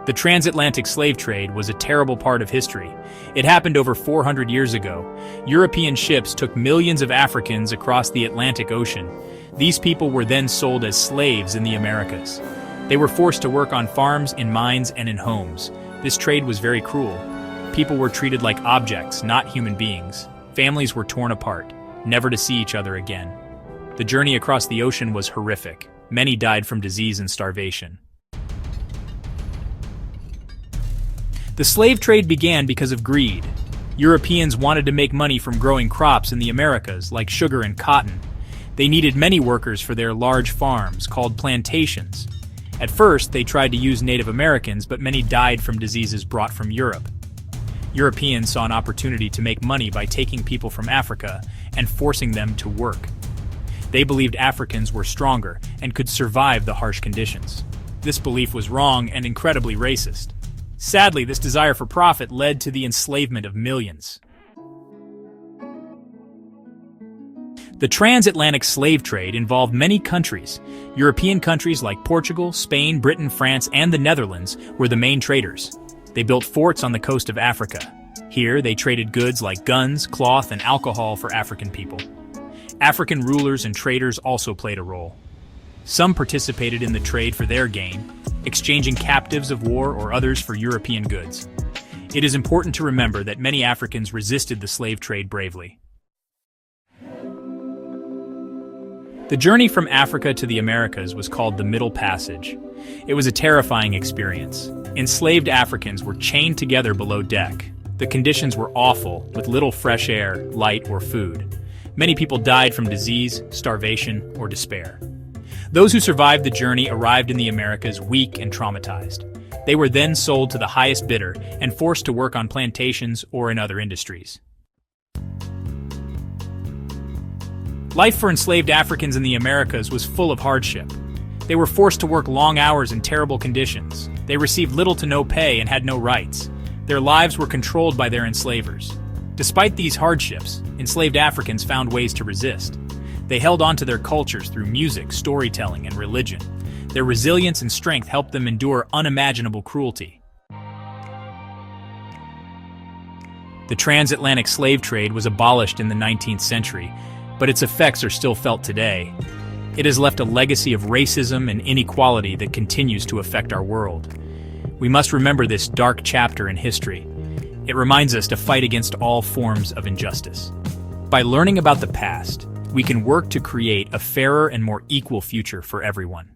The transatlantic slave trade was a terrible part of history. It happened over 400 years ago. European ships took millions of Africans across the Atlantic Ocean. These people were then sold as slaves in the Americas. They were forced to work on farms, in mines, and in homes. This trade was very cruel. People were treated like objects, not human beings. Families were torn apart, never to see each other again. The journey across the ocean was horrific. Many died from disease and starvation. The slave trade began because of greed. Europeans wanted to make money from growing crops in the Americas, like sugar and cotton. They needed many workers for their large farms, called plantations. At first, they tried to use Native Americans, but many died from diseases brought from Europe. Europeans saw an opportunity to make money by taking people from Africa and forcing them to work. They believed Africans were stronger and could survive the harsh conditions. This belief was wrong and incredibly racist. Sadly, this desire for profit led to the enslavement of millions. The transatlantic slave trade involved many countries. European countries like Portugal, Spain, Britain, France, and the Netherlands were the main traders. They built forts on the coast of Africa. Here, they traded goods like guns, cloth, and alcohol for African people. African rulers and traders also played a role. Some participated in the trade for their gain, exchanging captives of war or others for European goods. It is important to remember that many Africans resisted the slave trade bravely. The journey from Africa to the Americas was called the Middle Passage. It was a terrifying experience. Enslaved Africans were chained together below deck. The conditions were awful, with little fresh air, light, or food. Many people died from disease, starvation, or despair. Those who survived the journey arrived in the Americas weak and traumatized. They were then sold to the highest bidder and forced to work on plantations or in other industries. Life for enslaved Africans in the Americas was full of hardship. They were forced to work long hours in terrible conditions. They received little to no pay and had no rights. Their lives were controlled by their enslavers. Despite these hardships, enslaved Africans found ways to resist. They held on to their cultures through music, storytelling, and religion. Their resilience and strength helped them endure unimaginable cruelty. The transatlantic slave trade was abolished in the 19th century, but its effects are still felt today. It has left a legacy of racism and inequality that continues to affect our world. We must remember this dark chapter in history. It reminds us to fight against all forms of injustice. By learning about the past, we can work to create a fairer and more equal future for everyone.